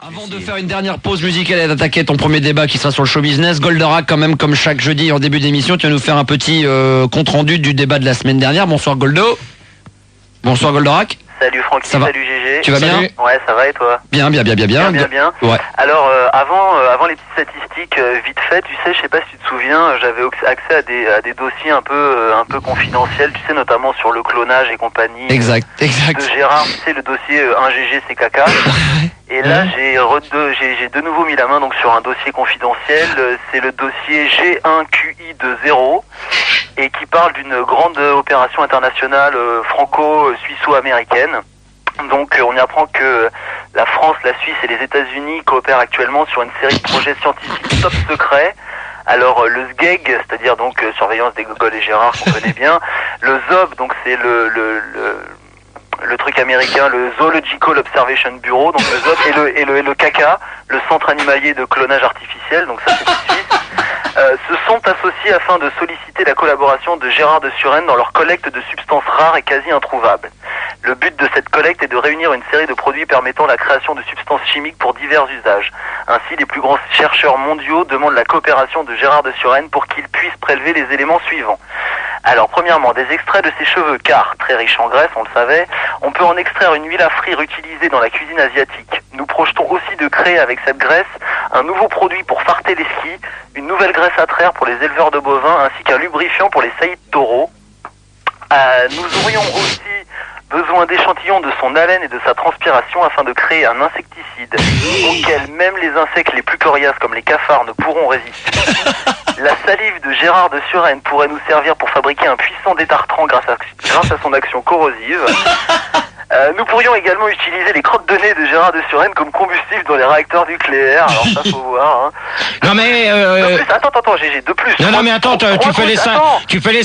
Avant de faire une dernière pause musicale et d'attaquer ton premier débat qui sera sur le show business, Goldorak, quand même, comme chaque jeudi en début d'émission, tu vas nous faire un petit compte rendu du débat de la semaine dernière. Bonsoir Goldo. Bonsoir Goldorak. Salut Francky, salut GG. Tu vas bien? Ouais, ça va et toi? Bien. Bien. Ouais. Alors, avant les petites statistiques, vite fait, tu sais, je sais pas si tu te souviens, j'avais accès à des dossiers un peu confidentiels, tu sais, notamment sur le clonage et compagnie. Exact. De Gérard, tu sais, le dossier 1GG c'est caca. Et là, j'ai de nouveau mis la main donc sur un dossier confidentiel. C'est le dossier G1QI20 et qui parle d'une grande opération internationale franco-suisso-américaine. Donc, on y apprend que la France, la Suisse et les États-Unis coopèrent actuellement sur une série de projets scientifiques top secrets. Alors, le SGEG, c'est-à-dire donc surveillance des Gogol et Gérard qu'on connaît bien. Le ZOB, donc c'est le truc américain, le Zoological Observation Bureau, donc le ZOB, et le CACA, le Centre animalier de clonage artificiel, donc ça c'est le Suisse, se sont associés afin de solliciter la collaboration de Gérard de Suresnes dans leur collecte de substances rares et quasi introuvables. Le but de cette collecte est de réunir une série de produits permettant la création de substances chimiques pour divers usages. Ainsi, les plus grands chercheurs mondiaux demandent la coopération de Gérard de Suresnes pour qu'il puisse prélever les éléments suivants. Alors, premièrement, des extraits de ses cheveux, car, très riche en graisse, on le savait, on peut en extraire une huile à frire utilisée dans la cuisine asiatique. Nous projetons aussi de créer avec cette graisse un nouveau produit pour farter les skis, une nouvelle graisse à traire pour les éleveurs de bovins, ainsi qu'un lubrifiant pour les saillies de taureaux. Nous aurions aussi besoin d'échantillons de son haleine et de sa transpiration afin de créer un insecticide auquel même les insectes les plus coriaces comme les cafards ne pourront résister. La salive de Gérard de Suresnes pourrait nous servir pour fabriquer un puissant détartrant grâce à son action corrosive. Nous pourrions également utiliser les crottes de nez de Gérard de Suresnes comme combustible dans les réacteurs nucléaires. Alors ça faut voir. Hein. Non mais de plus, attends, GG, de plus. Non mais attends, tu fais les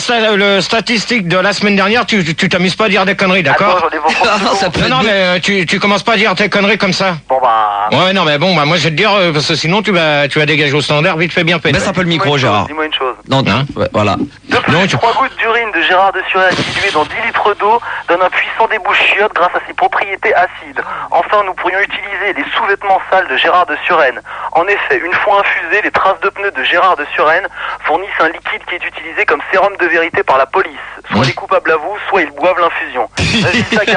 statistiques de la semaine dernière, tu t'amuses pas à dire des conneries, d'accord? Attends, j'en ai Non mais tu commences pas à dire tes conneries comme ça. Bon bah. Ouais non mais bon moi je vais te dire parce que sinon tu vas dégager au standard vite fait bien fait. Baisse un peu le micro Gérard. Dis-moi une chose. Non, ouais, voilà. De plus, 3 gouttes d'urine de Gérard de Suresnes diluées dans 10 litres d'eau donne un puissant débouchiote grâce à ses propriétés acides. Enfin, nous pourrions utiliser les sous-vêtements sales de Gérard de Suresnes. En effet, une fois infusés, les traces de pneus de Gérard de Suresnes fournissent un liquide qui est utilisé comme sérum de vérité par la police. Soit les coupables avouent, soit ils boivent l'infusion.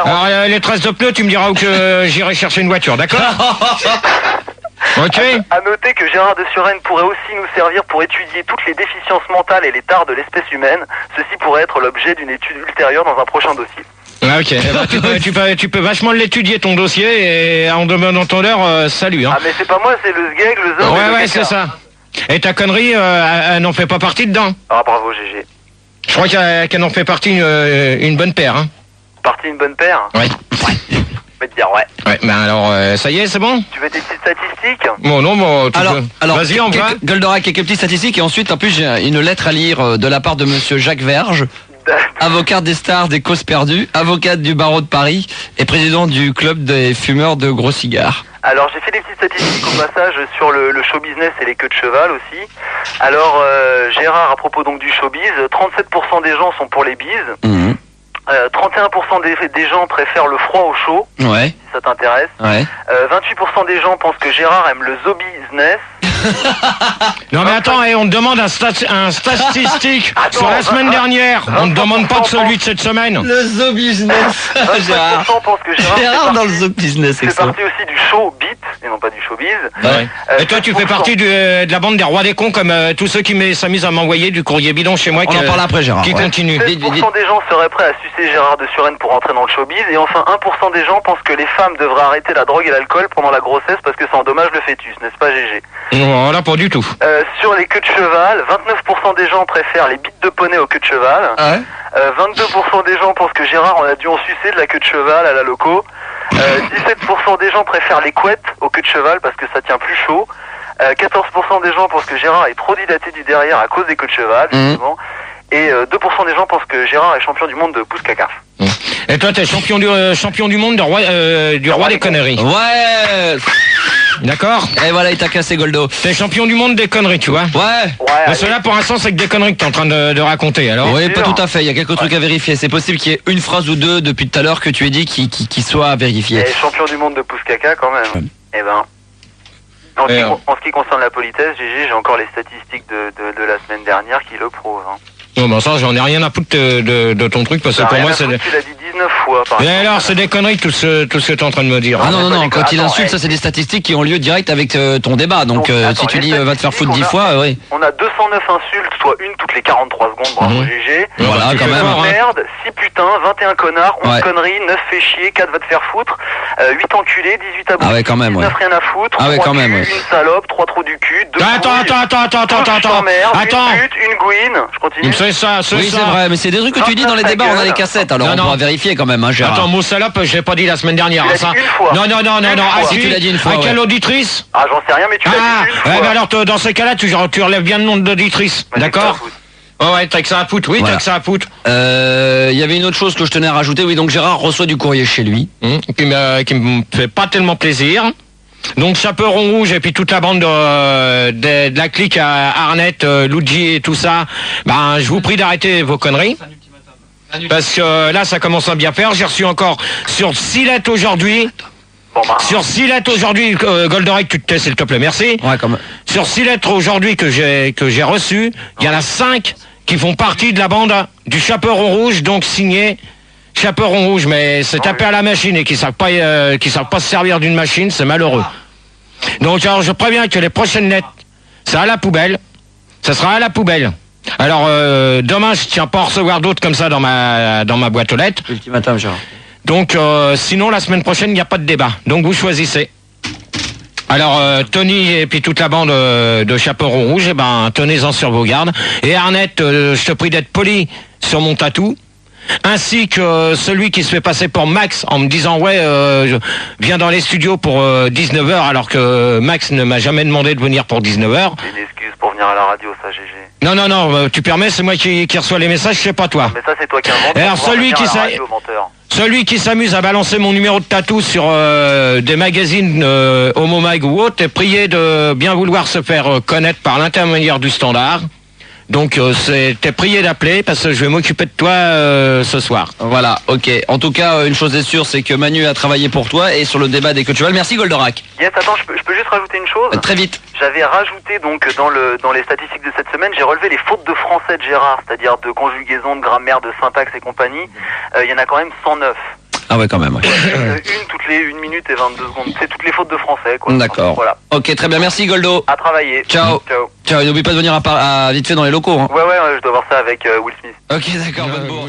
Alors, les traces de pneus, tu me diras où que j'irai chercher une voiture, d'accord? Ok. À noter que Gérard de Suresnes pourrait aussi nous servir pour étudier toutes les déficiences mentales et les tares de l'espèce humaine. Ceci pourrait être l'objet d'une étude ultérieure dans un prochain dossier. Ah, ok, tu peux vachement l'étudier ton dossier et en demandant ton heure, salut. Hein. Ah mais c'est pas moi, c'est le SGEG, le ZOB. Ouais, c'est ça. Et ta connerie, elle n'en fait pas partie dedans. Ah bravo GG. Je crois qu'elle en fait partie une bonne paire. Hein. Partie une bonne paire? Ouais. Je vais te dire ouais. Ouais, ben alors, ça y est, c'est bon? Tu veux des petites statistiques? Bon, alors vas-y, on va. Goldorak, quelques petites statistiques et ensuite, en plus, j'ai une lettre à lire de la part de monsieur Jacques Verge, avocat des stars des causes perdues, avocat du barreau de Paris et président du club des fumeurs de gros cigares. Alors j'ai fait des petites statistiques au passage sur le show business et les queues de cheval aussi. Alors Gérard, à propos donc du showbiz, 37% des gens sont pour les bises. 31% des gens préfèrent le froid au chaud, ouais. Si ça t'intéresse. Ouais. 28% des gens pensent que Gérard aime le zoo business. Non mais attends, on te demande un statistique sur la semaine dernière. On ne demande pas de celui de cette semaine. Le zoo business. 25% pensent que Gérard dans le zoo business. C'est parti aussi du show beat et non pas du showbiz. Ouais. Et toi tu fais partie de la bande des rois des cons comme tous ceux qui s'amusent à m'envoyer du courrier bidon chez moi. On en parle après Gérard. Qui continue. 16% des gens seraient prêts à sucer Gérard de Suresnes pour entrer dans le showbiz et enfin 1% des gens pensent que les femmes devraient arrêter la drogue et l'alcool pendant la grossesse parce que ça endommage le fœtus, n'est-ce pas GG? Voilà, pas du tout. Sur les queues de cheval, 29% des gens préfèrent les bites de poney aux queues de cheval. Ouais. 22% des gens pensent que Gérard en a dû en sucer de la queue de cheval à la loco. 17% des gens préfèrent les couettes aux queues de cheval parce que ça tient plus chaud. 14% des gens pensent que Gérard est trop dilaté du derrière à cause des queues de cheval, justement. Et 2% des gens pensent que Gérard est champion du monde de pouce caca. Et toi, t'es champion du monde du roi des conneries. Ouais. D'accord. Et voilà, il t'a cassé Goldo. T'es champion du monde des conneries, tu vois. Ouais. Mais cela, pour l'instant, c'est que des conneries que t'es en train de raconter, alors. Oui, pas tout à fait. Il y a quelques trucs à vérifier. C'est possible qu'il y ait une phrase ou deux depuis tout à l'heure que tu aies dit qui soit vérifiée. Et champion du monde de pouce caca, quand même. Eh ben. En ce qui concerne la politesse, GG, j'ai encore les statistiques de la semaine dernière qui le prouvent. Hein. Non, ben ça, j'en ai rien à foutre de ton truc, parce que pour moi, c'est... Tu l'as dit 19 fois, par exemple. Mais alors, c'est des conneries, tout ce que t'es en train de me dire. Ah non, quand il insulte, ça c'est des statistiques qui ont lieu direct avec ton débat. Donc si tu dis va te faire foutre 10 fois, oui. On a 209 insultes, soit une toutes les 40 secondes, bravo GG. Voilà, quand même. Merde, 6 putains, 21 connards, 11 conneries, 9 fait chier, 4 va te faire foutre, 8 enculés, 18 abonnés, ah ouais, quand même, 19 rien à foutre, 3 quand même, une salope, 3 trous du cul, 2 Attends, une gouine, je continue. C'est ça, oui, c'est vrai, mais c'est des trucs que tu dis dans les débats, on a les cassettes, alors on pourra vérifier quand même, hein, Gérard. Attends, mot salope, je l'ai pas dit la semaine dernière. Tu l'as dit une fois. Non. Ah, si tu l'as dit une fois. À quelle auditrice? Ah, j'en sais rien, mais tu l'as dit une fois. Mais alors, dans ces cas-là, tu relèves bien le nom d'auditrice, d'accord? Ouais, t'as que ça à foutre, oui, voilà. T'as que ça à foutre. Il y avait une autre chose que je tenais à rajouter, oui, donc Gérard reçoit du courrier chez lui. Qui me fait pas tellement plaisir. Donc Chaperon Rouge et puis toute la bande de la clique à Arnett, Luigi et tout ça, ben je vous prie d'arrêter vos conneries. Parce que là ça commence à bien faire. J'ai reçu encore sur 6 lettres aujourd'hui. Sur 6 lettres aujourd'hui, Goldorak, tu te tais s'il te plaît, merci. Ouais, comme... Sur 6 lettres aujourd'hui que j'ai reçues, il y en a 5 qui font partie de la bande du Chaperon Rouge, donc signé Chaperon Rouge, mais c'est tapé à la machine et qui savent pas se servir d'une machine, c'est malheureux. Donc alors je préviens que les prochaines lettres, c'est à la poubelle. Ça sera à la poubelle. Alors demain je tiens pas à recevoir d'autres comme ça dans ma boîte aux lettres. Ultimatum, Gérard. Donc sinon la semaine prochaine il n'y a pas de débat. Donc vous choisissez. Alors Tony et puis toute la bande de Chaperon Rouge, eh ben tenez-en sur vos gardes. Et Arnett, je te prie d'être poli sur mon tatou. Ainsi que celui qui se fait passer pour Max en me disant je viens dans les studios pour 19h alors que Max ne m'a jamais demandé de venir pour 19h. C'est une excuse pour venir à la radio, ça, GG. Non, tu permets, c'est moi qui reçois les messages, c'est pas toi. Non, mais ça c'est toi qui invente. Alors celui qui s'amuse à balancer mon numéro de tatou sur des magazines Homo Mag ou autre est prié de bien vouloir se faire connaître par l'intermédiaire du Standard. Donc t'es prié d'appeler parce que je vais m'occuper de toi ce soir. Voilà, ok. En tout cas, une chose est sûre, c'est que Manu a travaillé pour toi et sur le débat dès que tu veux. Merci Goldorak. Yes, attends, je peux juste rajouter une chose. Très vite. J'avais rajouté donc dans les statistiques de cette semaine, j'ai relevé les fautes de français de Gérard, c'est-à-dire de conjugaison, de grammaire, de syntaxe et compagnie. Il y en a quand même 109. Ah ouais, quand même. Ouais. Une toutes les 1 minute et 22 secondes. C'est toutes les fautes de français, quoi. D'accord. Voilà. Ok, très bien. Merci Goldo. À travailler. Ciao. Et n'oublie pas de venir à vite fait dans les locaux. Hein. Ouais, je dois voir ça avec Will Smith. Ok, d'accord. Bonne bourre.